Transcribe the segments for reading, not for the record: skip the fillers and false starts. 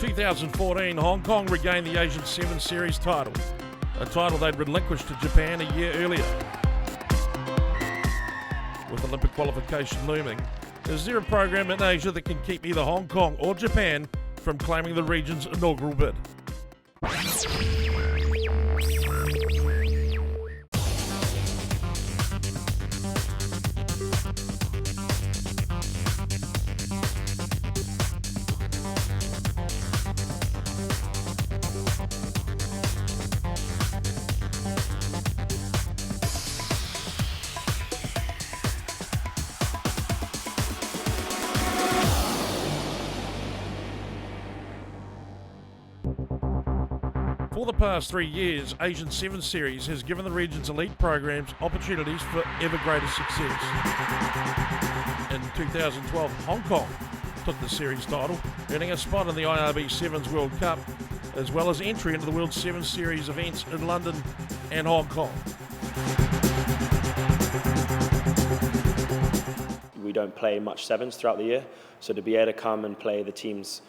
2014, Hong Kong regained the Asian 7 Series title, a title they'd relinquished to Japan a year earlier. With Olympic qualification looming, is there a program in Asia that can keep either Hong Kong or Japan from claiming the region's inaugural bid? For the past 3 years, Asian 7 Series has given the region's elite programs opportunities for ever greater success. In 2012, Hong Kong took the series title, earning a spot in the IRB Sevens World Cup, as well as entry into the World 7 Series events in London and Hong Kong. We don't play much sevens throughout the year, so to be able to come and play the teams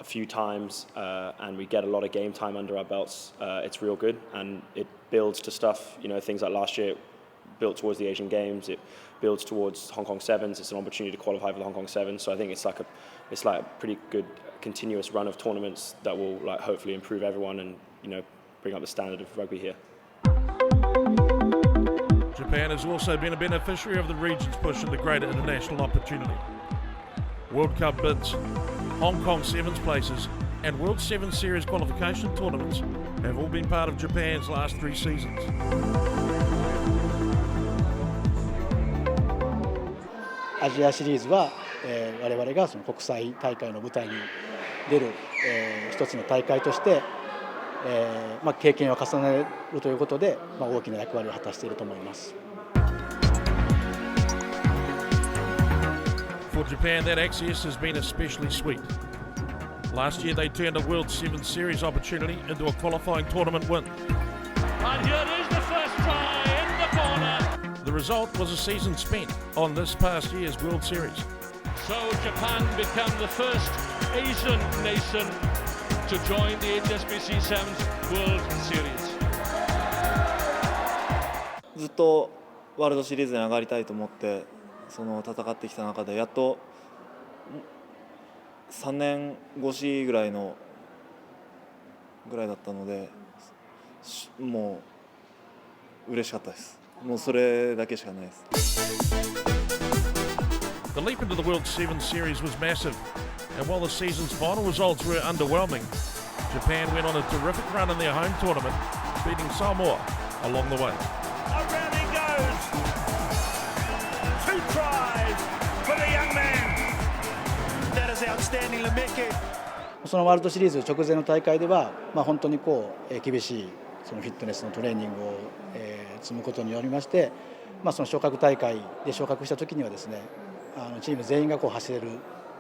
a few times and we get a lot of game time under our belts, it's real good, and it builds to stuff, things like last year, it built towards the Asian Games, it builds towards Hong Kong Sevens. It's an opportunity to qualify for the Hong Kong Sevens, so I think it's like a pretty good continuous run of tournaments that will hopefully improve everyone and bring up the standard of rugby here. Japan has also been a beneficiary of the region's push into greater international opportunity. World Cup bids, Hong Kong Sevens places, and World 7 Series qualification tournaments have all been part of Japan's last 3 seasons. アジアシリーズは、我々がその国際大会の舞台に出る、一つの大会として、経験を重ねるということで、大きな役割を果たしていると思います。For Japan, that access has been especially sweet. Last year, they turned a World 7 Series opportunity into a qualifying tournament win. And here is the first try in the corner. The result was a season spent on this past year's World Series. So Japan become the first Asian nation to join the HSBC Sevens World Series. ずっとワールドシリーズに上がりたいと思って戦ってきた中でやっと3年越しぐらいだったので、もう嬉しかったです。もうそれだけしかないです。The leap into the World 7 Series was massive, and while the season's final results were underwhelming, Japan went on a terrific run in their home tournament, beating Samoa along the way. Around he goes. 2 tries for the young man. That is outstanding, Lemeke. そのワールドシリーズ直前の大会では、本当に厳しいそのフィットネスのトレーニングを、積むことによりまして、その昇格大会で昇格した時にはですね、チーム全員が走れる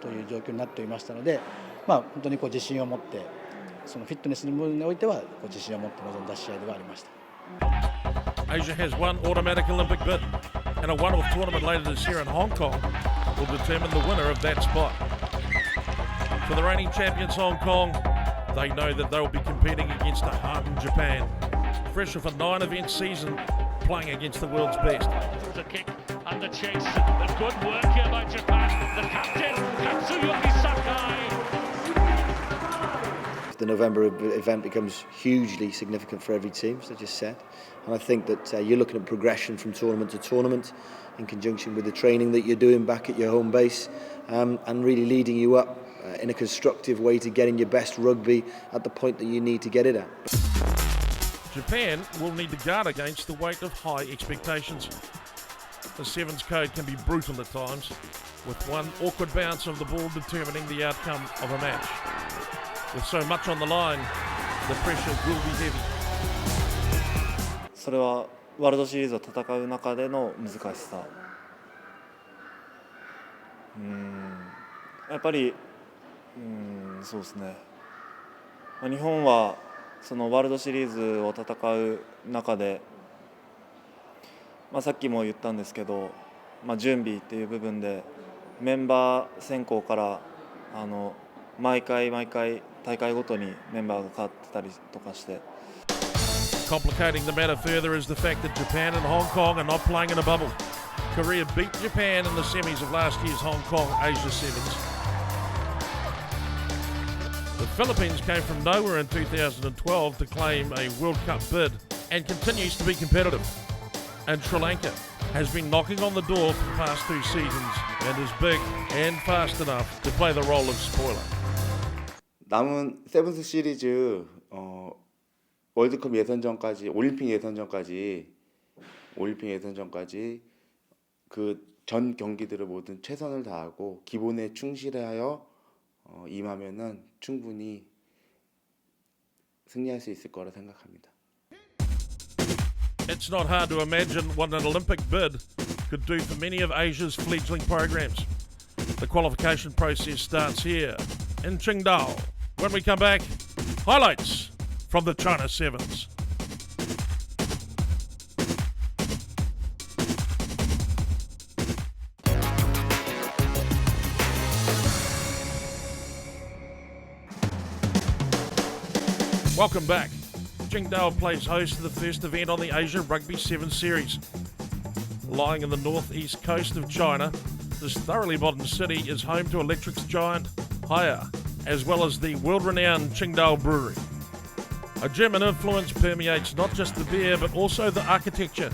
という状況になっていましたので、本当に自信を持ってそのフィットネスの部分においては自信を持って臨んだ試合ではありました。Asia has one automatic Olympic bid, and a one-off tournament later this year in Hong Kong will determine the winner of that spot. For the reigning champions Hong Kong, they know that they will be competing against a hardened Japan, fresh off a 9-event season, playing against the world's best. The kick and the chase. The good work here by Japan. The captain, Katsuyori Sakai. The November event becomes hugely significant for every team, as I just said. And I think that you're looking at progression from tournament to tournament in conjunction with the training that you're doing back at your home base, and really leading you up in a constructive way to getting your best rugby at the point that you need to get it at. Japan will need to guard against the weight of high expectations. The Sevens code can be brutal at times, with one awkward bounce of the ball determining the outcome of a match. With so much on the line, the pressure will be heavy. それはワールドシリーズを戦う中での難しさ。やっぱりそうですね。日本はそのワールドシリーズを戦う中で、さっきも言ったんですけど、準備っていう部分でメンバー選考から毎回大会ごとにメンバーが変わってたりとかして。 Complicating the matter further is the fact that Japan and Hong Kong are not playing in a bubble. Korea beat Japan in the semis of last year's Hong Kong Asia Sevens. The Philippines came from nowhere in 2012 to claim a World Cup bid and continues to be competitive. And Sri Lanka has been knocking on the door for the past 2 seasons and is big and fast enough to play the role of spoiler. 남은 세븐스 시리즈 월드컵 예선전까지 올림픽 예선전까지 그 전 경기들을 모든 최선을 다하고 기본에 충실하여 임하면은 충분히 승리할 수 있을 거라 생각합니다. It's not hard to imagine what an Olympic bid could do for many of Asia's fledgling programs. The qualification process starts here in Qingdao. When we come back, highlights from the China Sevens. Welcome back. Qingdao plays host to the first event on the Asia Rugby 7 Series. Lying in the northeast coast of China, this thoroughly modern city is home to electrics giant Haier, as well as the world-renowned Qingdao Brewery. A German influence permeates not just the beer but also the architecture,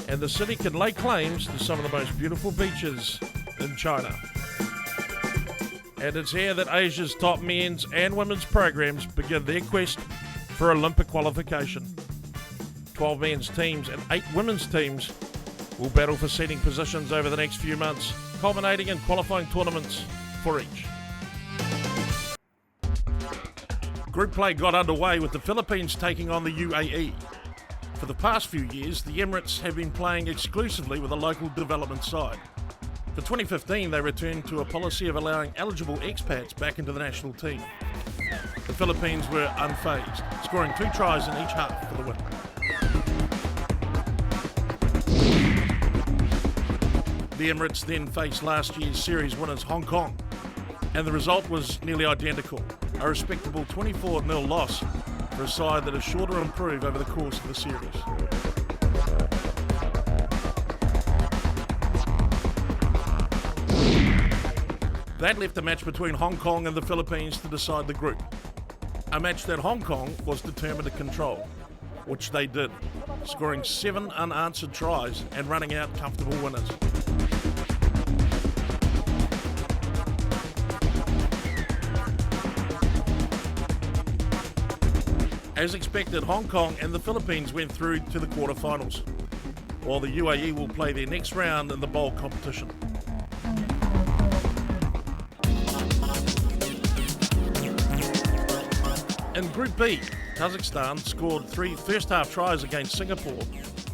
and the city can lay claims to some of the most beautiful beaches in China. And it's here that Asia's top men's and women's programs begin their quest for Olympic qualification. 12 men's teams and 8 women's teams will battle for seeding positions over the next few months, culminating in qualifying tournaments for each. Group play got underway with the Philippines taking on the UAE. For the past few years, the Emirates have been playing exclusively with a local development side. For 2015, they returned to a policy of allowing eligible expats back into the national team. The Philippines were unfazed, scoring 2 tries in each half for the win. The Emirates then faced last year's series winners Hong Kong, and the result was nearly identical, a respectable 24-0 loss for a side that is sure to improve over the course of the series. That left a match between Hong Kong and the Philippines to decide the group. A match that Hong Kong was determined to control, which they did, scoring 7 unanswered tries and running out comfortable winners. As expected, Hong Kong and the Philippines went through to the quarterfinals, while the UAE will play their next round in the bowl competition. In Group B, Kazakhstan scored 3 first-half tries against Singapore,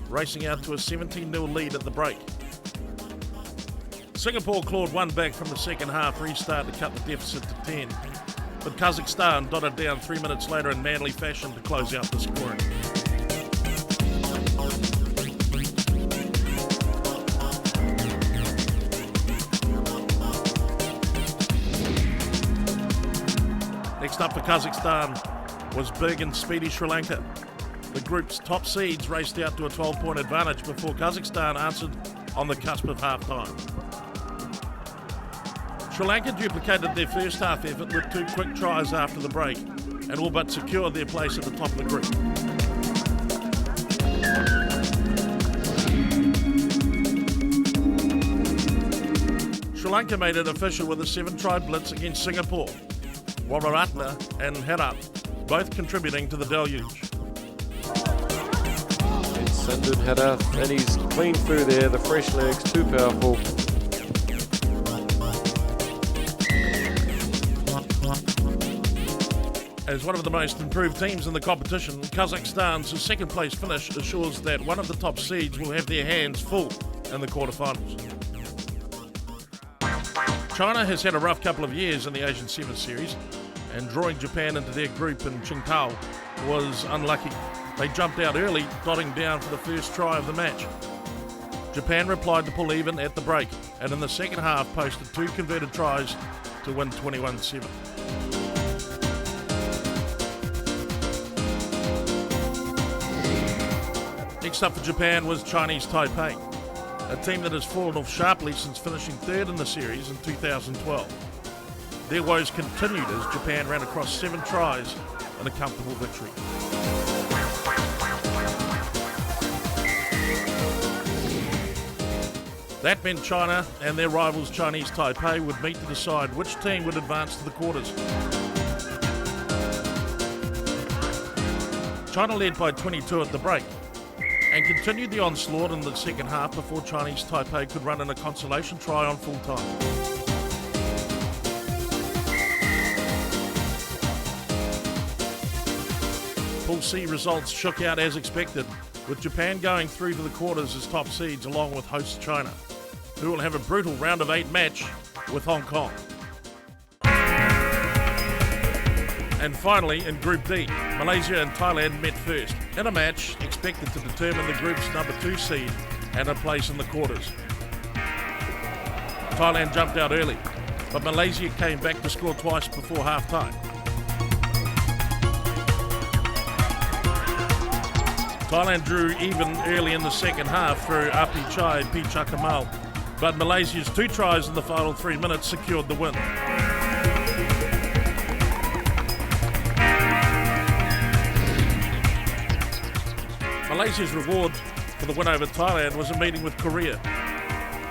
racing out to a 17-0 lead at the break. Singapore clawed one back from the second half restart to cut the deficit to 10, but Kazakhstan dotted down 3 minutes later in manly fashion to close out the scoring. Next up for Kazakhstan was big and speedy Sri Lanka. The group's top seeds raced out to a 12-point advantage before Kazakhstan answered on the cusp of half-time. Sri Lanka duplicated their first half effort with 2 quick tries after the break and all but secured their place at the top of the group. Sri Lanka made it official with a 7-try blitz against Singapore. Wararatna and Herat both contributing to the deluge. It's Sandun Herat, and he's clean through there, the fresh legs, too powerful. As one of the most improved teams in the competition, Kazakhstan's second place finish assures that one of the top seeds will have their hands full in the quarterfinals. China has had a rough couple of years in the Asian 7 Series, and drawing Japan into their group in Qingdao was unlucky. They jumped out early, dotting down for the first try of the match. Japan replied to pull even at the break, and in the second half posted 2 converted tries to win 21-7. Next up for Japan was Chinese Taipei, a team that has fallen off sharply since finishing third in the series in 2012. Their woes continued as Japan ran across 7 tries in a comfortable victory. That meant China and their rivals Chinese Taipei would meet to decide which team would advance to the quarters. China led by 22 at the break and continued the onslaught in the second half before Chinese Taipei could run in a consolation try on full time. Pool C results shook out as expected, with Japan going through to the quarters as top seeds along with host China, who will have a brutal round of 8 match with Hong Kong. And finally, in Group D, Malaysia and Thailand met first in a match expected to determine the group's number 2 seed and a place in the quarters. Thailand jumped out early, but Malaysia came back to score twice before half-time. Thailand drew even early in the second half through Api Chai Pichakamal, but Malaysia's 2 tries in the final 3 minutes secured the win. Malaysia's reward for the win over Thailand was a meeting with Korea,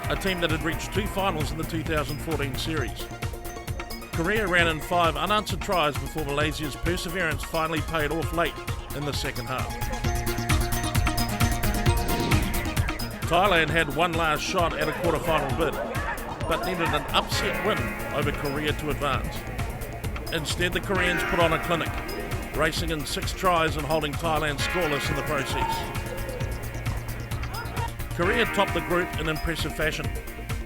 a team that had reached 2 finals in the 2014 series. Korea ran in 5 unanswered tries before Malaysia's perseverance finally paid off late in the second half. Thailand had one last shot at a quarterfinal bid, but needed an upset win over Korea to advance. Instead, the Koreans put on a clinic, racing in 6 tries and holding Thailand scoreless in the process. Korea topped the group in impressive fashion,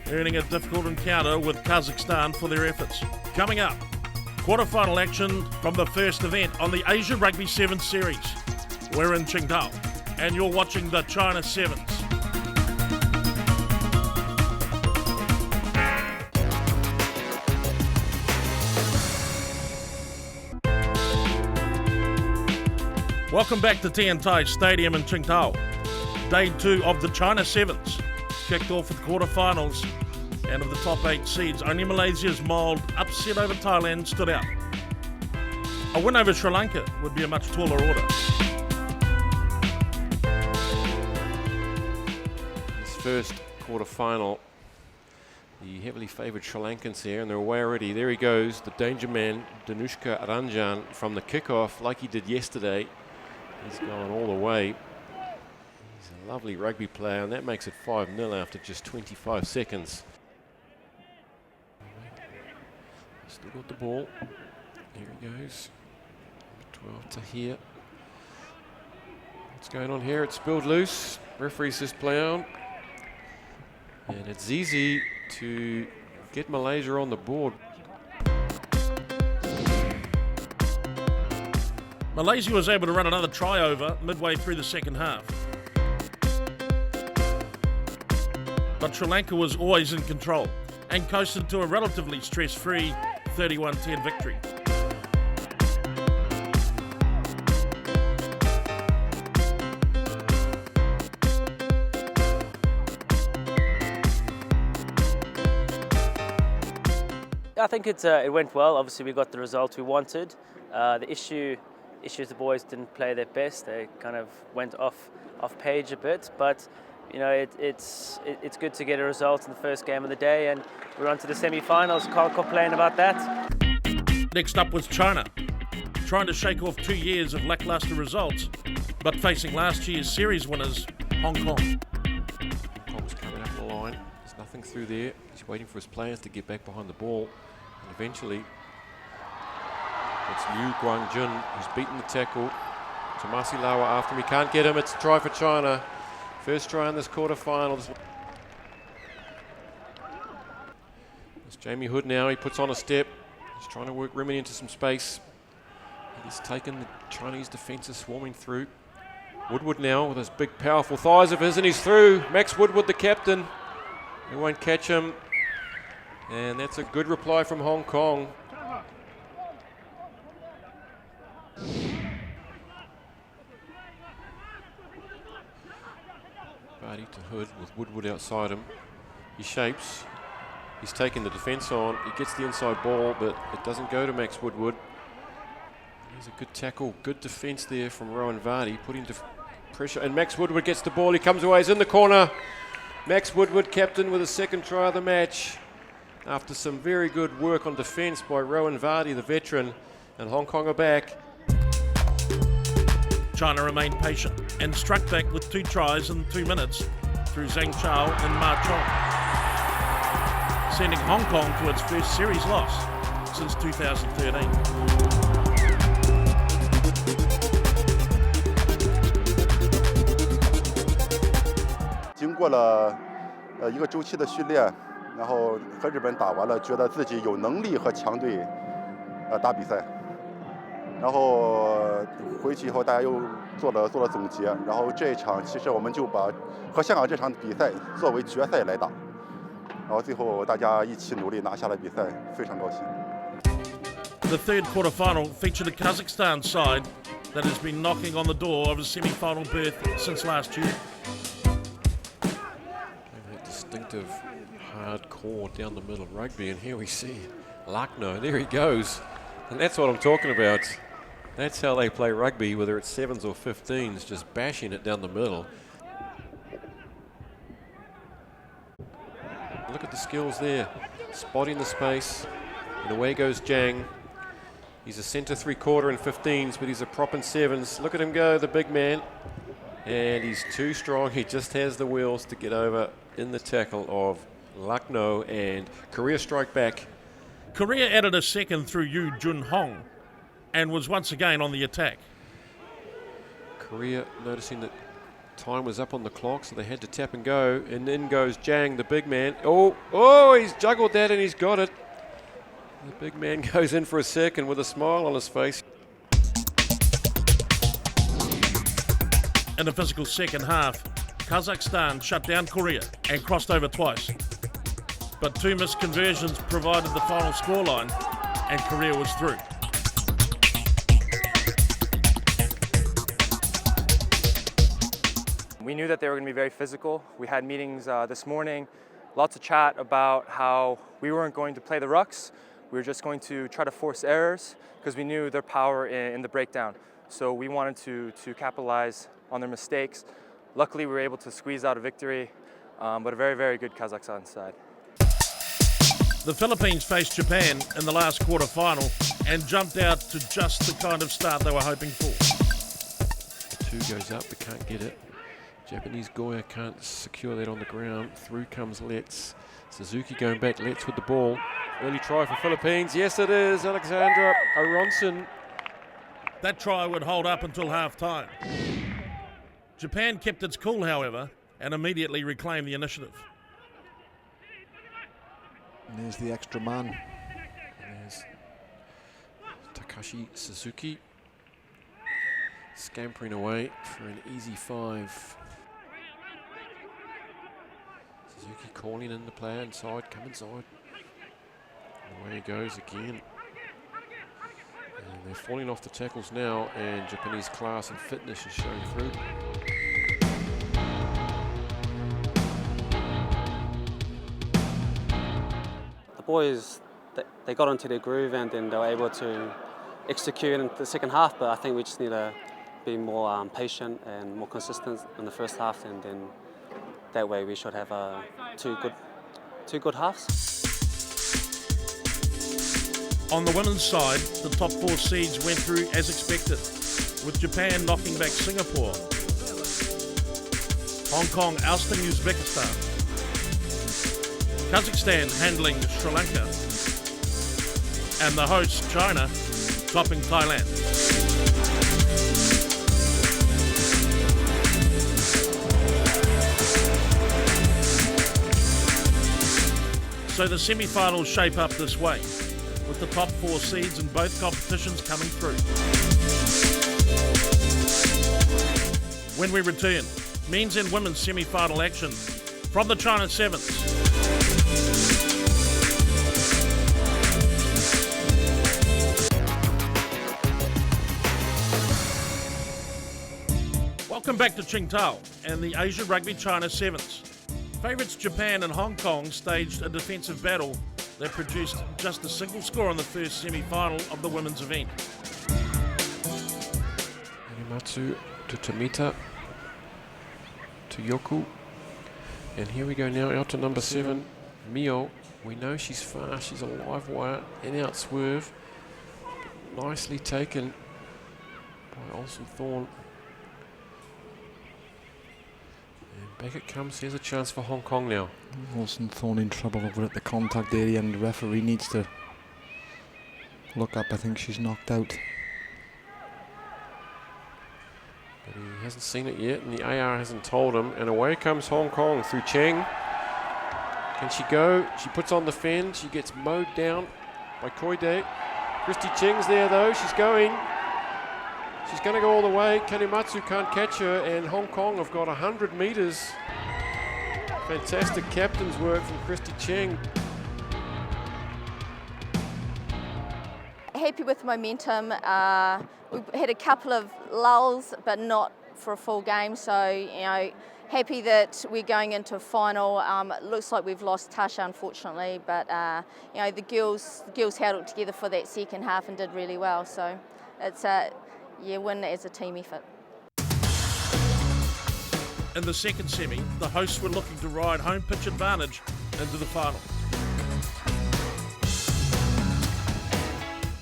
earning a difficult encounter with Kazakhstan for their efforts. Coming up, quarterfinal action from the first event on the Asia Rugby 7 series. We're in Qingdao, and you're watching the China Sevens. Welcome back to Tiantai Stadium in Qingdao. Day 2 of the China Sevens kicked off with quarterfinals, and of the top 8 seeds, only Malaysia's mild upset over Thailand stood out. A win over Sri Lanka would be a much taller order. This first quarterfinal, the heavily favoured Sri Lankans here, and they're away already. There he goes, the danger man, Danushka Ranjan, from the kickoff, like he did yesterday. He's gone all the way. He's a lovely rugby player, and that makes it 5-0 after just 25 seconds. Still got the ball. Here he goes. 12 to here. What's going on here? It's spilled loose. Referee says play on. And it's easy to get Malaysia on the board. Malaysia was able to run another try over midway through the second half. But Sri Lanka was always in control and coasted to a relatively stress-free 31-10 victory. I think it went well. Obviously, we got the result we wanted. The issue is the boys didn't play their best. They kind of went off page a bit, but you know it's good to get a result in the first game of the day, and we're on to the semi-finals. Can't complain about that. Next up was China, trying to shake off 2 years of lackluster results, but facing last year's series winners, Hong Kong. Hong Kong's coming up the line. There's nothing through there. He's waiting for his players to get back behind the ball, and eventually it's Liu Guangjun who's beaten the tackle. Tomasi Lawa after him. He can't get him. It's a try for China. First try in this quarterfinal. It's Jamie Hood now. He puts on a step. He's trying to work Rimini into some space. He's taken the Chinese defences swarming through. Woodward now with his big powerful thighs of his, and he's through. Max Woodward, the captain. He won't catch him. And that's a good reply from Hong Kong. Vardy to Hood with Woodward outside him. He shapes. He's taking the defence on. He gets the inside ball, but it doesn't go to Max Woodward. There's a good tackle, good defence there from Rowan Vardy, putting pressure. And Max Woodward gets the ball. He comes away. He's in the corner. Max Woodward, captain, with his second try of the match. After some very good work on defence by Rowan Vardy, the veteran, and Hong Kong are back. China remained patient and struck back with 2 tries in 2 minutes through Zhang Chao and Ma Chong, sending Hong Kong to its first series loss since 2013. 经过了一个周期的训练，然后和日本打完了，觉得自己有能力和强队打比赛。然后回去以后，大家又做了总结，然后这一场其实我们就把和香港这场比赛作为决赛来打，然后最后大家一起努力拿下了比赛，非常高兴。The third quarterfinal featured a Kazakhstan side that has been knocking on the door of a semi-final berth since last year. That distinctive hardcore down the middle rugby, and here we see Lucknow. There he goes, and that's what I'm talking about. That's how they play rugby, whether it's 7s or 15s, just bashing it down the middle. Look at the skills there, spotting the space, and away goes Zhang. He's a centre 3/4 in 15s, but he's a prop in 7s. Look at him go, the big man. And he's too strong. He just has the wheels to get over in the tackle of Lucknow, and Korea strike back. Korea added a second through Yu Jun Hong and was once again on the attack. Korea noticing that time was up on the clock, so they had to tap and go, and in goes Zhang, the big man. Oh, he's juggled that and he's got it. The big man goes in for a second with a smile on his face. In the physical second half, Kazakhstan shut down Korea and crossed over twice. But 2 missed conversions provided the final scoreline, and Korea was through. We knew that they were going to be very physical. We had meetings this morning, lots of chat about how we weren't going to play the rucks. We were just going to try to force errors because we knew their power in the breakdown. So we wanted to capitalize on their mistakes. Luckily, we were able to squeeze out a victory, but a very, very good Kazakhstan side. The Philippines faced Japan in the last quarter-final and jumped out to just the kind of start they were hoping for. The 2 goes up but can't get it. Japanese Goya can't secure that on the ground. Through comes Letts. Suzuki going back, Letts with the ball. Early try for Philippines. Yes, it is. Alexandra Aronson. That try would hold up until half-time. Japan kept its cool, however, and immediately reclaimed the initiative. And there's the extra man. There's Takashi Suzuki scampering away for an easy 5. Suzuki calling in the player inside, come inside. And away he goes again. And they're falling off the tackles now, and Japanese class and fitness is showing through. The boys, they got into their groove and then they were able to execute in the second half, but I think we just need to be more patient and more consistent in the first half, and then that way we should have two good halves. On the women's side, the top 4 seeds went through as expected, with Japan knocking back Singapore, Hong Kong ousting Uzbekistan, Kazakhstan handling Sri Lanka, and the host, China, topping Thailand. So the semi-finals shape up this way, with the top 4 seeds in both competitions coming through. When we return, men's and women's semi-final action from the China Sevens. Welcome back to Qingtao and the Asia Rugby China Sevens. Favourites Japan and Hong Kong staged a defensive battle that produced just a single score in the first semi-final of the women's event. Matsu to Tamita to Yoku, and here we go now out to number 7, Mio. We know she's fast, she's a live wire, in out swerve, nicely taken by Olsen Thorne. And back it comes. Here's a chance for Hong Kong now. Olsen Thorne in trouble over at the contact area, and the referee needs to look up. I think she's knocked out. But he hasn't seen it yet, and the AR hasn't told him. And away comes Hong Kong through Cheng. Can she go? She puts on the fend. She gets mowed down by Koide. Christy Cheng's there though. She's going. She's going to go all the way. Kanematsu can't catch her, and Hong Kong have got 100 metres. Fantastic captain's work from Christy Cheng. Happy with momentum. We had a couple of lulls, but not for a full game. So, you know, happy that we're going into a final. It looks like we've lost Tasha, unfortunately, but you know, the girls held it together for that second half and did really well. So, it's a win as a team effort. In the second semi, the hosts were looking to ride home pitch advantage into the final.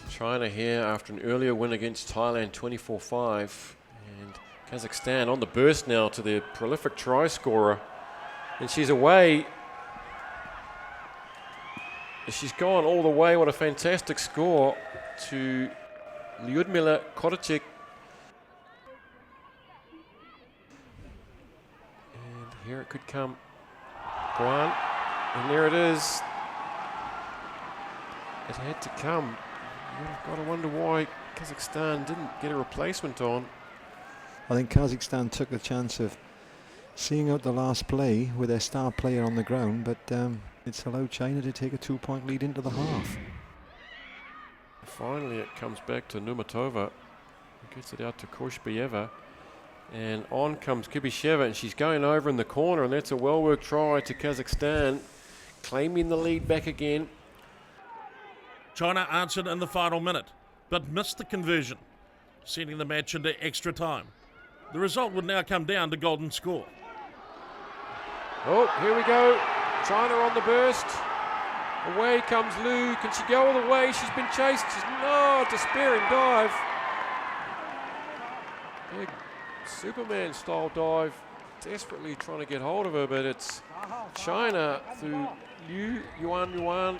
China here after an earlier win against Thailand 24-5, and Kazakhstan on the burst now to the prolific try scorer, and she's away. She's gone all the way. What a fantastic score to Lyudmila Korachik. And here it could come. Guan, and there it is. It had to come. You've got to wonder why Kazakhstan didn't get a replacement on. I think Kazakhstan took the chance of seeing out the last play with their star player on the ground, but it's allowed China to take a 2-point lead into the half. Finally it comes back to Numatova, who gets it out to Koshbayeva, and on comes Kibisheva, and she's going over in the corner, and that's a well-worked try to Kazakhstan, claiming the lead back again. China answered in the final minute, but missed the conversion, sending the match into extra time. The result would now come down to golden score. Oh, here we go. China on the burst. Away comes Liu. Can she go all the way? She's been chased. Despairing dive. Big Superman-style dive. Desperately trying to get hold of her, but it's China through Liu Yuan.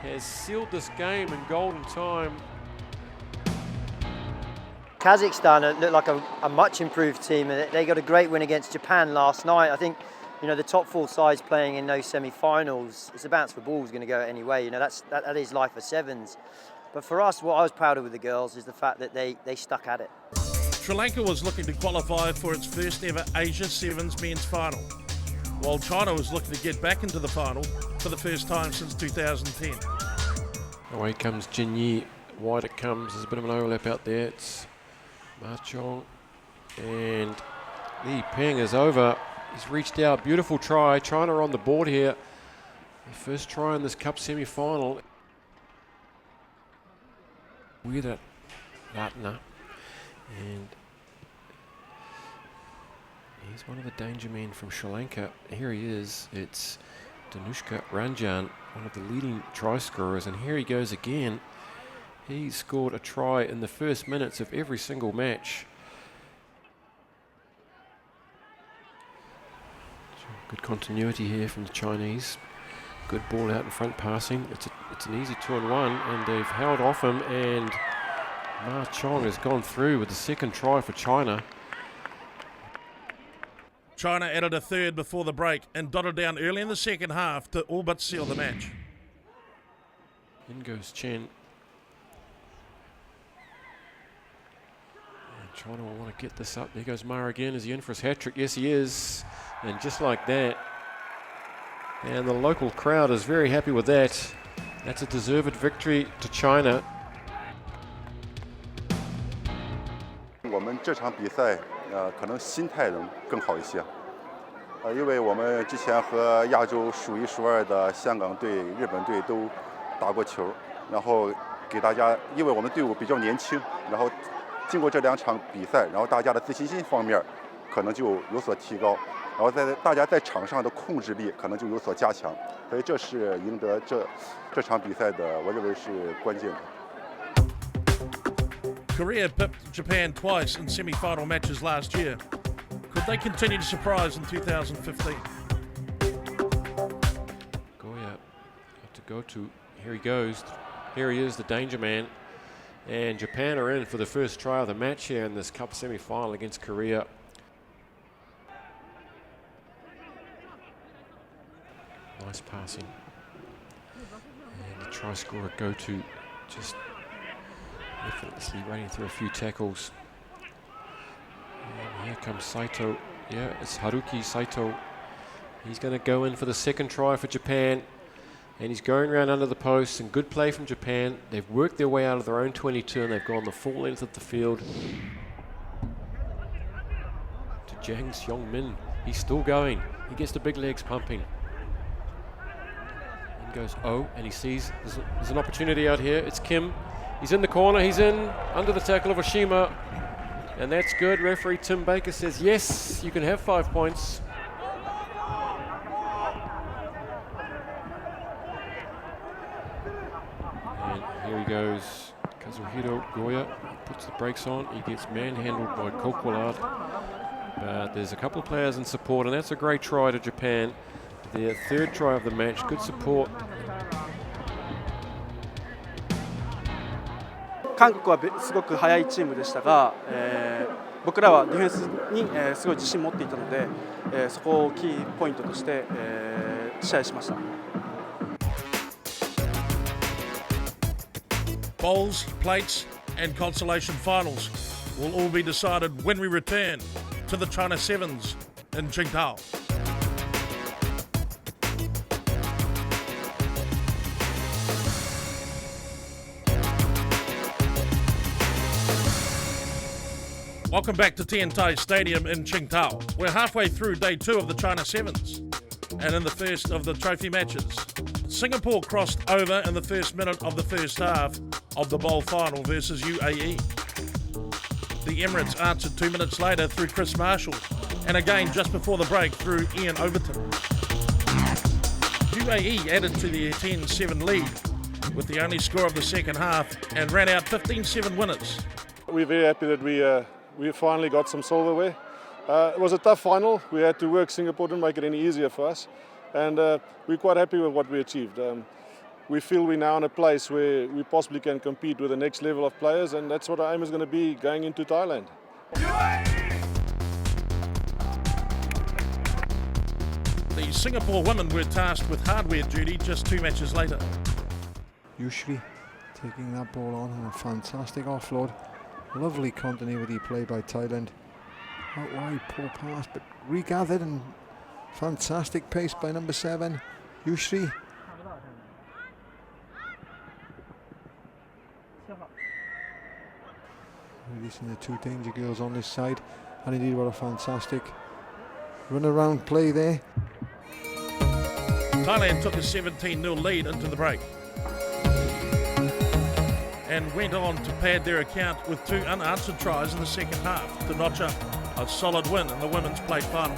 Has sealed this game in golden time. Kazakhstan look like a much improved team, and they got a great win against Japan last night. I think, you know, the top 4 sides playing in those semi-finals, it's a bounce for ball is going to go anyway. You know, that is life for sevens. But for us, what I was proud of with the girls is the fact that they stuck at it. Sri Lanka was looking to qualify for its first ever Asia Sevens men's final, while China was looking to get back into the final for the first time since 2010. Away comes Jinyi. Wide it comes. There's a bit of an overlap out there. It's Ma Chong, and Li Peng is over. He's reached out. Beautiful try. China on the board here. The first try in this cup semi-final. Weird Ratna. And he's one of the danger men from Sri Lanka. Here he is. It's Danushka Ranjan, one of the leading try scorers, and here he goes again. He scored a try in the first minutes of every single match. Good continuity here from the Chinese. Good ball out in front passing. It's an easy 2-on-1, and they've held off him, and Ma Chong has gone through with the second try for China. China added a third before the break and dotted down early in the second half to all but seal the match. In goes Chen. And China will want to get this up. There goes Ma again. Is he in for his hat-trick? Yes, he is. And just like that. And the local crowd is very happy with that. That's a deserved victory to China. 我们这场比赛可能心态能更好一些。因为我们之前和亚洲数一数二的香港队、日本队都打过球，然后给大家，因为我们队伍比较年轻，然后经过这2场比赛，然后大家的自信心方面可能就有所提高，然后大家在场上的控制力可能就有所加强，所以这是赢得这场比赛的，我认为是关键的。Korea pipped Japan twice in semi-final matches last year. Could they continue to surprise in 2015? Goya have to go to. Here he goes. Here he is, the danger man. And Japan are in for the first try of the match here in this Cup semi-final against Korea. Nice passing. And the try scorer go to just effortlessly running through a few tackles. And here comes Saito. Yeah, it's Haruki Saito. He's going to go in for the second try for Japan. And he's going around under the post, and good play from Japan. They've worked their way out of their own 22 and they've gone the full length of the field. To Jang Seong-min. He's still going. He gets the big legs pumping. And goes, oh, and he sees there's an opportunity out here. It's Kim. He's in the corner. He's in under the tackle of Oshima. And that's good. Referee Tim Baker says, yes, you can have 5 points. And here he goes. Kazuhiro Goya puts the brakes on. He gets manhandled by Kokwalad. But there's a couple of players in support, and that's a great try to Japan. Their third try of the match. Good support. 韓国はすごく速いチームでしたが、僕らはディフェンスに、すごい自信を持っていたので、そこをキーポイントとして、試合しました。Bowls, plates, and consolation finals will all be decided when we return to the China Sevens in Qingdao. Welcome back to Tiantai Stadium in Qingdao. We're halfway through day 2 of the China Sevens, and in the first of the trophy matches. Singapore crossed over in the first minute of the first half of the bowl final versus UAE. The Emirates answered 2 minutes later through Chris Marshall, and again just before the break through Ian Overton. UAE added to their 10-7 lead with the only score of the second half and ran out 15-7 winners. We're very happy that we finally got some silverware. It was a tough final. We had to work. Singapore didn't make it any easier for us, and we're quite happy with what we achieved. We feel we're now in a place where we possibly can compete with the next level of players, and that's what our aim is going to be going into Thailand. The Singapore women were tasked with hardware duty just 2 matches later. Yushri taking that ball on and a fantastic offload. Lovely continuity play by Thailand. Out wide, poor pass, but regathered, and fantastic pace by number 7, Yushri. Releasing the 2 danger girls on this side, and indeed what a fantastic run around play there. Thailand took a 17-0 lead into the break and went on to pad their account with 2 unanswered tries in the second half to notch up a solid win in the women's plate final.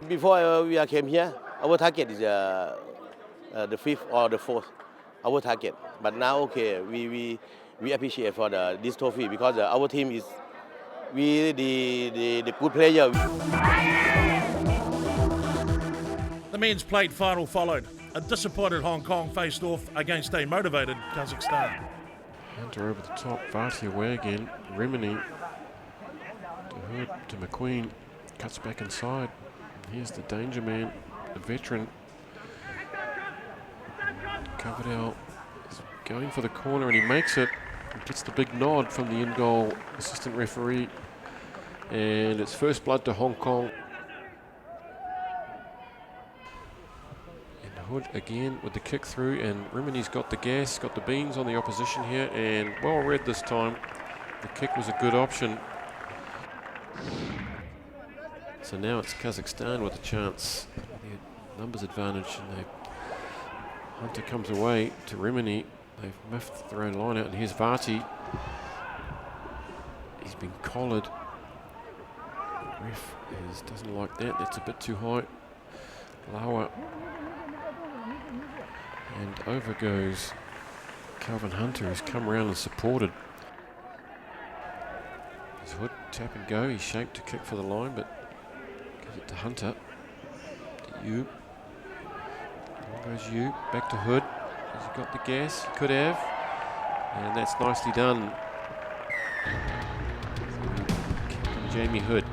Before we came here, our target is the 5th or the 4th, our target. But now, okay, we appreciate for this trophy because our team is the good player. The men's plate final followed. A disappointed Hong Kong faced off against a motivated Kazakhstan. Hunter over the top, Varty away again. Rimini to Hood, to McQueen, cuts back inside. Here's the danger man, the veteran. Coverdale is going for the corner and he makes it. He gets the big nod from the in-goal assistant referee. And it's first blood to Hong Kong. And Hood again with the kick through, and Rimini's got the gas, got the beans on the opposition here, and well read this time. The kick was a good option. So now it's Kazakhstan with a chance. The numbers advantage, and Hunter comes away to Rimini. They've muffed their own line out, and here's Vati. He's been collared. Ref doesn't like that. That's a bit too high. Lower. And over goes Calvin Hunter, who's come around and supported. His Hood, tap and go. He's shaped to kick for the line, but gives it to Hunter. To Yu. There goes Yu. Back to Hood. Has he got the gas? He could have. And that's nicely done. Captain Jamie Hood.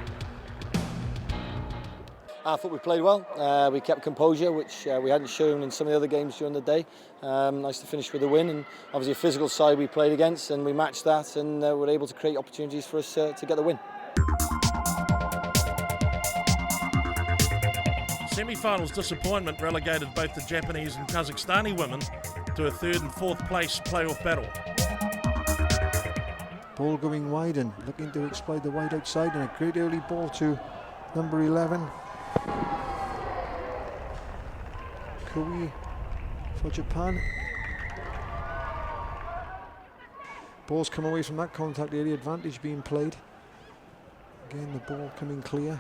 I thought we played well. We kept composure, which we hadn't shown in some of the other games during the day. Nice to finish with a win, and obviously a physical side we played against, and we matched that, and were able to create opportunities for us to get the win. Semi-finals disappointment relegated both the Japanese and Kazakhstani women to a third and fourth place playoff battle. Ball going wide and looking to exploit the wide outside, and a great early ball to number 11. Kui for Japan. Ball's come away from that contact area, advantage being played. Again, the ball coming clear.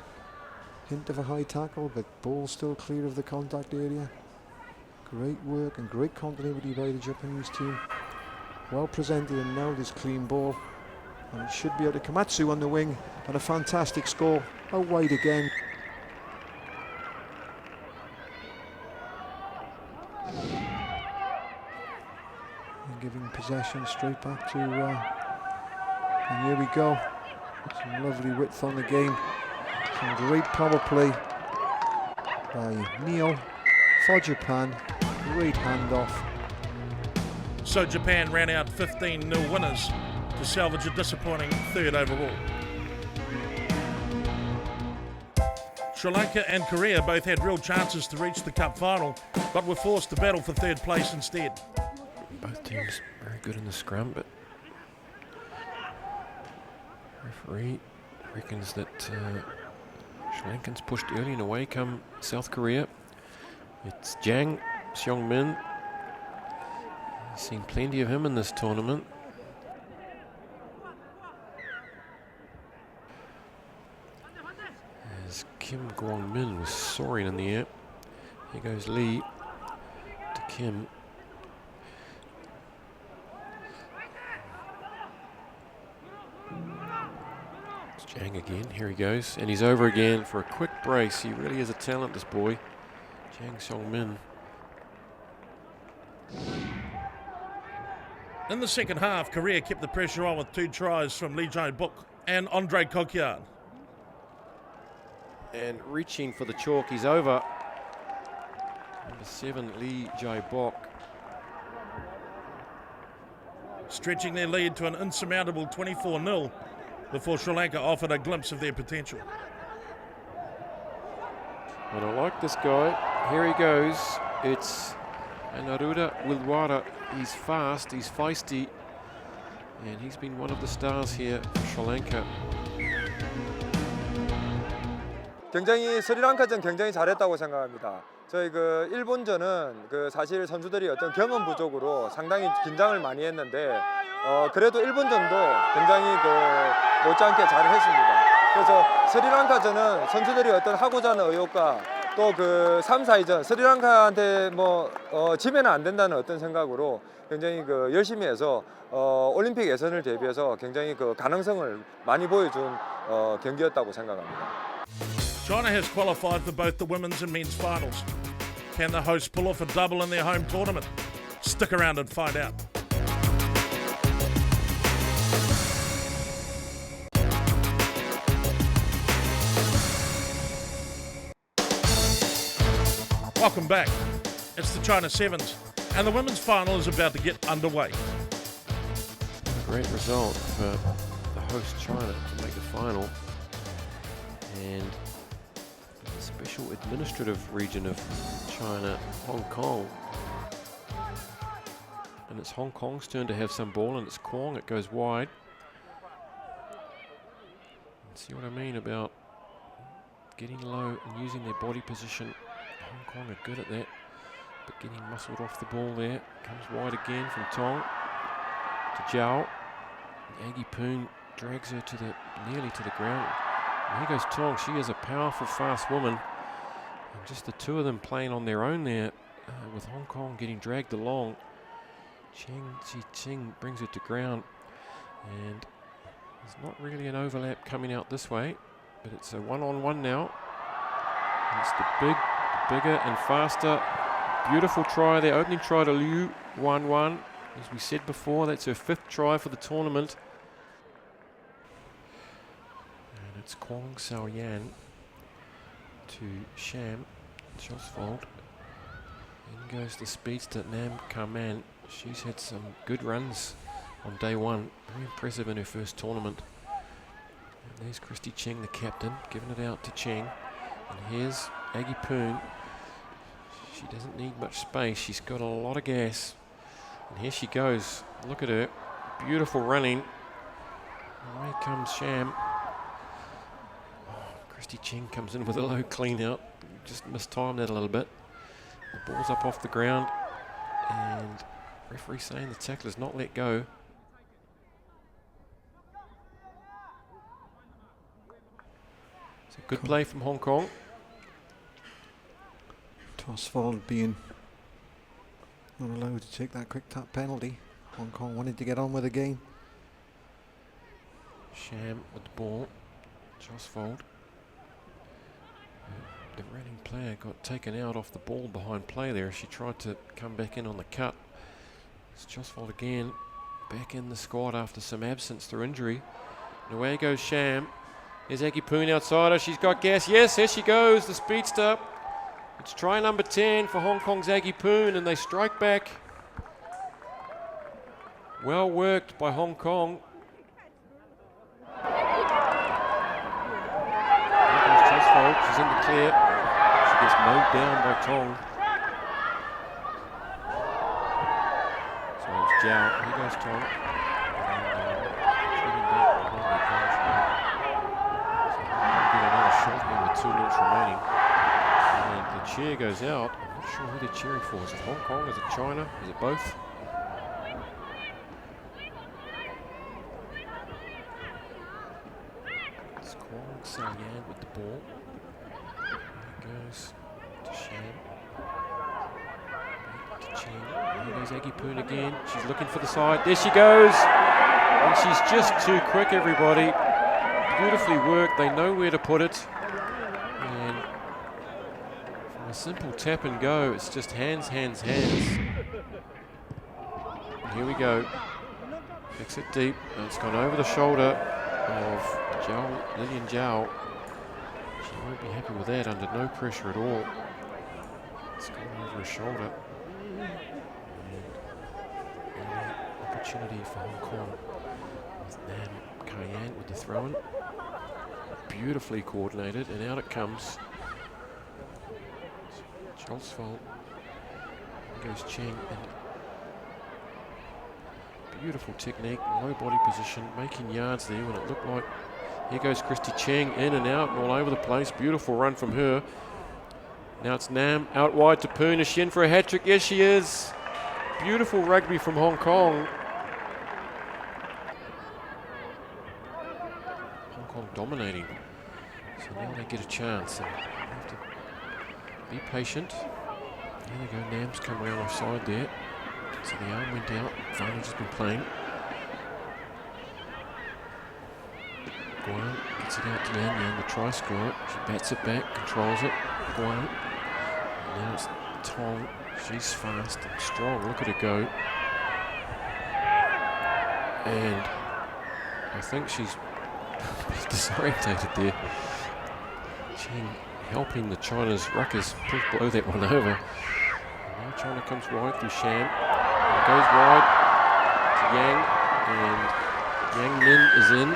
Hint of a high tackle, but ball still clear of the contact area. Great work and great continuity by the Japanese team. Well presented, and now this clean ball. And it should be out to Komatsu on the wing, and a fantastic score. Out wide again. And giving possession straight back to, and here we go. Some lovely width on the game. Some great power play by Neil for Japan. Great handoff. So Japan ran out 15-0 winners to salvage a disappointing third overall. Sri Lanka and Korea both had real chances to reach the cup final, but were forced to battle for third place instead. Both teams very good in the scrum, but referee reckons that Sri Lankans pushed early and away come South Korea. It's Jang Seong-min. I've seen plenty of him in this tournament. As Kim Kwon-min was soaring in the air. Here goes Lee to Kim. It's Jang again. Here he goes. And he's over again for a quick brace. He really is a talent, this boy. Jang Seong-min. In the second half, Korea kept the pressure on with 2 tries from Lee Jae-bok and Andre Kokyard. And reaching for the chalk, he's over. Number 7, Lee Jae-bok. Stretching their lead to an insurmountable 24-0 before Sri Lanka offered a glimpse of their potential. I don't like this guy. Here he goes. It's Anaruda Wilwara. He's fast, he's feisty, and he's been one of the stars here for Sri Lanka. 굉장히 스리랑카전 굉장히 잘했다고 생각합니다. 저희 그 일본전은 그 사실 선수들이 어떤 경험 부족으로 상당히 긴장을 많이 했는데 그래도 일본전도 굉장히 그 못지않게 잘했습니다. 그래서 스리랑카전은 선수들이 어떤 하고자 하는 의욕과 또 그 3, 4위전 스리랑카한테 뭐 지면 안 된다는 어떤 생각으로 굉장히 그 열심히 해서 올림픽 예선을 대비해서 굉장히 그 가능성을 많이 보여준 경기였다고 생각합니다. China has qualified for both the women's and men's finals. Can the hosts pull off a double in their home tournament? Stick around and find out. Welcome back. It's the China Sevens, and the women's final is about to get underway. Great result for the host China to make the final. And special administrative region of China, Hong Kong. And it's Hong Kong's turn to have some ball, and it's Kwong. It goes wide. See what I mean about getting low and using their body position. Hong Kong are good at that, but getting muscled off the ball there. Comes wide again from Tong to Zhao. Aggie Poon drags her to nearly to the ground. And here goes Tong. She is a powerful, fast woman. And just the two of them playing on their own there, with Hong Kong getting dragged along. Ching brings it to ground, and there's not really an overlap coming out this way, but it's a one-on-one now. And it's the bigger and faster. Beautiful try there, opening try to Liu, 1-1. As we said before, that's her 5th try for the tournament. And it's Kwong Sao Yan to Sham, Josfold. In goes the speedster Nam Karman. She's had some good runs on day one. Very impressive in her first tournament. And there's Christy Cheng, the captain, giving it out to Cheng. And here's Aggie Poon. She doesn't need much space. She's got a lot of gas. And here she goes. Look at her. Beautiful running. Away comes Sham. Christy Cheng comes in with a low clean out. Just mistimed that a little bit. The ball's up off the ground. And referee saying the tackler's not let go. It's a good play from Hong Kong. Josfold being not allowed to take that quick tap penalty. Hong Kong wanted to get on with the game. Sham with the ball. Josfold. The running player got taken out off the ball behind play there. She tried to come back in on the cut. It's Josfold again, back in the squad after some absence through injury. And away goes Sham. There's Aggie Poon outside her. She's got gas. Yes, here she goes, the speedster. It's try number 10 for Hong Kong's Aggie Poon, and they strike back. Well worked by Hong Kong. Here comes Josfold. She's in the clear. She gets mowed down by Tong. So it's Zhao. Here goes Tong. Shot here with 2 minutes remaining. And the cheer goes out. I'm not sure who they're cheering for. Is it Hong Kong? Is it China? Is it both? It's Kwong Sao Yan with the ball. There goes to Sham. Back to Chen. Here goes Aggie Poon again. She's looking for the side. There she goes. And she's just too quick, everybody. Beautifully worked. They know where to put it. And from a simple tap and go, it's just hands, hands, hands. And here we go. Kicks it deep. And it's gone over the shoulder of Lillian Zhao. She won't be happy with that under no pressure at all. It's gone over her shoulder. And opportunity for Hong Kong with Nam Kayan with the throw-in. Beautifully coordinated, and out it comes. Josfold. There goes Cheng, and beautiful technique, low body position, making yards there when it looked like. Here goes Christy Cheng, in and out and all over the place. Beautiful run from her. Now it's Nam out wide to Poon. Is she in for a hat trick? Yes, she is. Beautiful rugby from Hong Kong. Hong Kong dominating. So now they get a chance. And they have to be patient. There they go. Nam's come around offside there. So the arm went out. Vantage has been playing. Guan gets it out to Yan Yan, the try scorer. She bats it back, controls it. Guan. And now it's Tong. She's fast and strong. Look at her go. And I think she's disorientated there. Cheng helping the China's ruckers blow that one over. And now China comes wide through Sham. It goes wide to Yang, and Yang Min is in.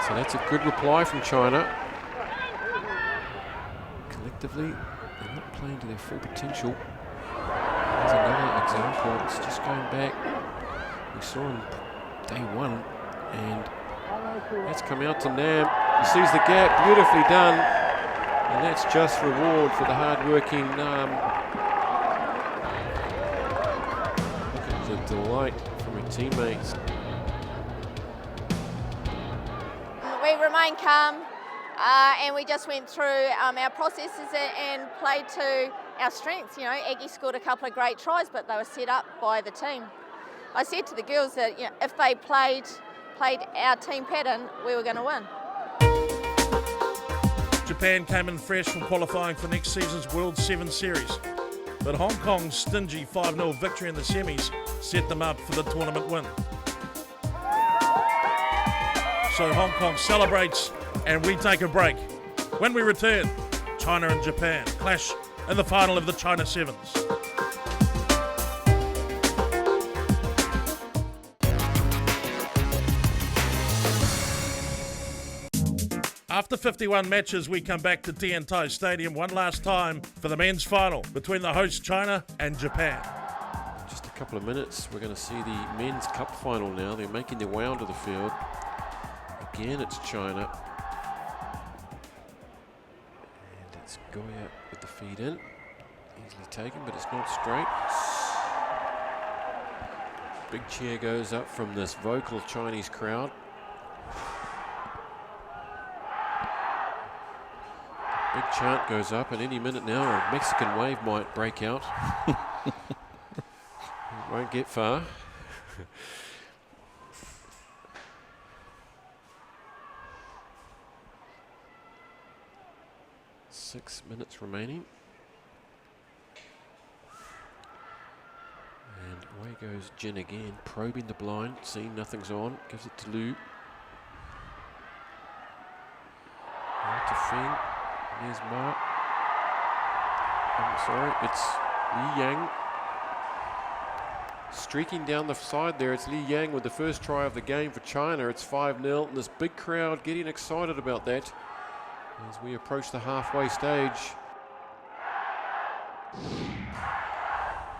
So that's a good reply from China. collectively, they're not playing to their full potential. There's another example. It's just going back. We saw in day one, and that's come out to Nam. He sees the gap, beautifully done, and that's just reward for the hard-working Nam. Look at the delight from her teammates. We remain calm, and we just went through our processes and played to our strengths. You know, Aggie scored a couple of great tries, but they were set up by the team. I said to the girls that, you know, if they played our team pattern, we were going to win. Japan came in fresh from qualifying for next season's World 7 Series, but Hong Kong's stingy 5-0 victory in the semis set them up for the tournament win. So Hong Kong celebrates and we take a break. When we return, China and Japan clash in the final of the China Sevens. After 51 matches, we come back to Tiantai Stadium one last time for the men's final between the hosts China and Japan. In just a couple of minutes, we're going to see the men's cup final now. They're making their way onto the field. Again, it's China. And it's Goya with the feed in. Easily taken, but it's not straight. Big cheer goes up from this vocal Chinese crowd. Big chant goes up, and any minute now a Mexican wave might break out. It won't get far. 6 minutes remaining. And away goes Jin again, probing the blind, seeing nothing's on, gives it to Liu. Out to Feng. There's Ma. I'm sorry, it's Li Yang. Streaking down the side there, it's Li Yang with the first try of the game for China. It's 5-0, and this big crowd getting excited about that as we approach the halfway stage.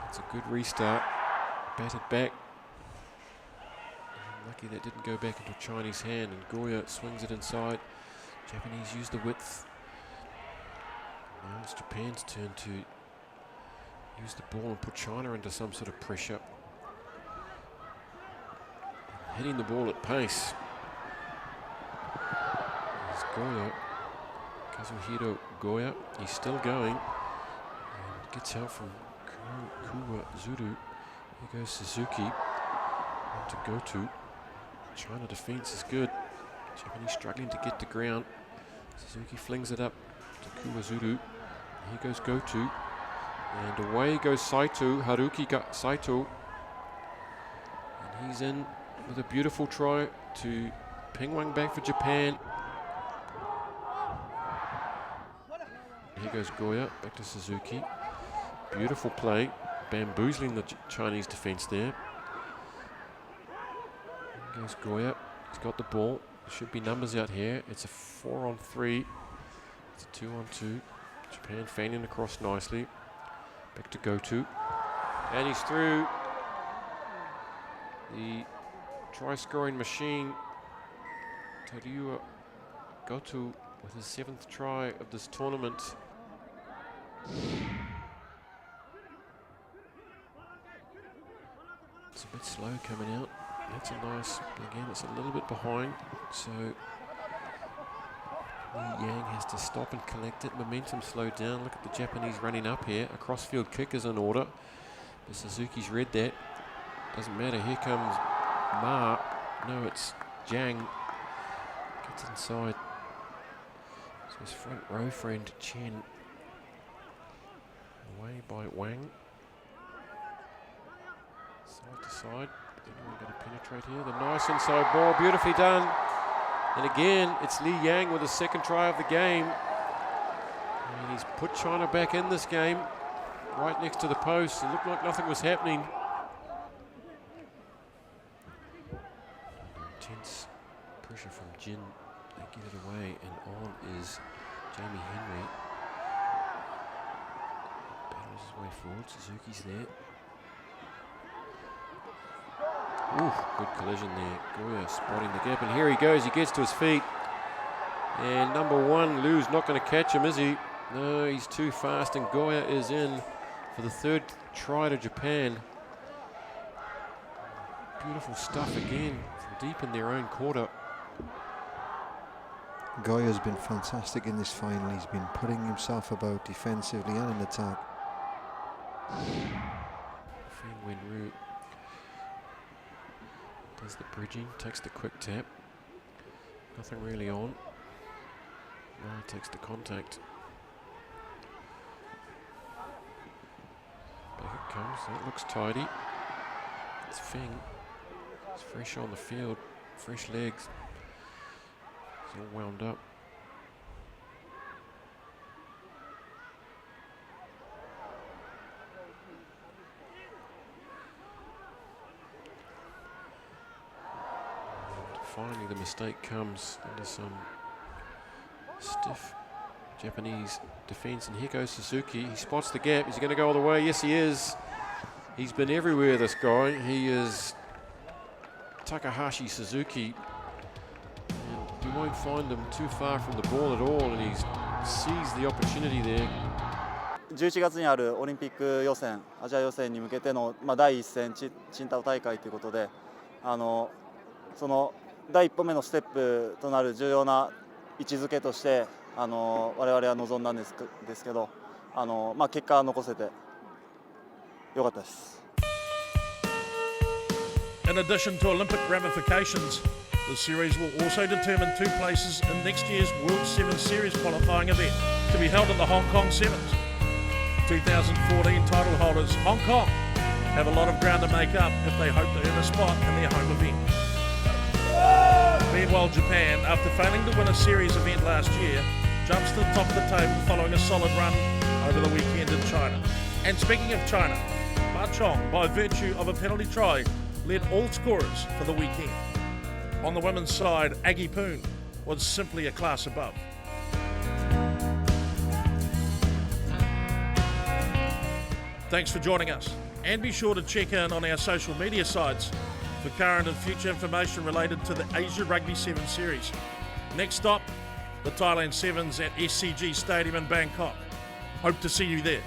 It's a good restart. Batted back. Lucky that didn't go back into Chinese hand, and Goya swings it inside. Japanese use the width. Now it's Japan's turn to use the ball and put China under some sort of pressure. Hitting the ball at pace. There's Goya. Kazuhiro Goya. He's still going. And gets help from Kuwa Zuru. Here goes Suzuki. On to Goto. China defense is good. Japanese struggling to get to ground. Suzuki flings it up to Kuwazuru. Here goes Goto. And away goes Saito. Haruki got Saito. And he's in with a beautiful try to ping one back for Japan. Here goes Goya, back to Suzuki. Beautiful play, bamboozling the Chinese defense there. Here goes Goya, he's got the ball. There should be numbers out here. It's a 4-on-3. It's a 2-on-2. Japan fanning across nicely. Back to Goto. And he's through. The try-scoring machine, Toriu Goto, with his 7th try of this tournament. It's a bit slow coming out. That's a nice, again, it's a little bit behind, so Li Yang has to stop and collect it. Momentum slowed down. Look at the Japanese running up here. A crossfield kick is in order, but Suzuki's read that. Doesn't matter. Here comes Ma. No, it's Zhang. Gets inside. So his front row friend Chen. Away by Wang. Side to side. Anyone going to penetrate here? The nice inside ball, beautifully done. And again, it's Li Yang with his 2nd try of the game. And he's put China back in this game, right next to the post. It looked like nothing was happening. Intense pressure from Jin. They get it away, and on is Jamie Henry. forward. Suzuki's there. Ooh, good collision there. Goya spotting the gap, and here he goes. He gets to his feet. And number one, Lu's not going to catch him, is he? No, he's too fast, and Goya is in for the third try to Japan. Beautiful stuff again from deep in their own quarter. Goya's been fantastic in this final. He's been putting himself about defensively and in attack. Wenru does the bridging, takes the quick tap. Nothing really on. No, takes the contact. Back it comes. That looks tidy. It's Feng. It's fresh on the field. Fresh legs. It's all wound up. Finally the mistake comes under some stiff Japanese defence, and here goes Suzuki. He spots the gap. Is he going to go all the way? Yes, he is. He's been everywhere, this guy. He is Takahashi Suzuki, and you won't find him too far from the ball at all, and he sees the opportunity there. 11月にあるオリンピック予選、アジア予選に向けての第一戦、青島大会ということで、その第一歩目のステップとなる重要な位置づけとして我々は臨んだんですけど、結果を残せてよかったです。In addition to Olympic ramifications, the series will also determine two places in next year's World Sevens Series qualifying event to be held at the Hong Kong Sevens. 2014 title holders Hong Kong have a lot of ground to make up if they hope to earn a spot in their home event. Meanwhile, Japan, after failing to win a series event last year, jumps to the top of the table following a solid run over the weekend in China. And speaking of China, Ma Chong, by virtue of a penalty try, led all scorers for the weekend. On the women's side, Aggie Poon was simply a class above. Thanks for joining us, and be sure to check in on our social media sites for current and future information related to the Asia Rugby Sevens Series. Next stop, the Thailand Sevens at SCG Stadium in Bangkok. Hope to see you there.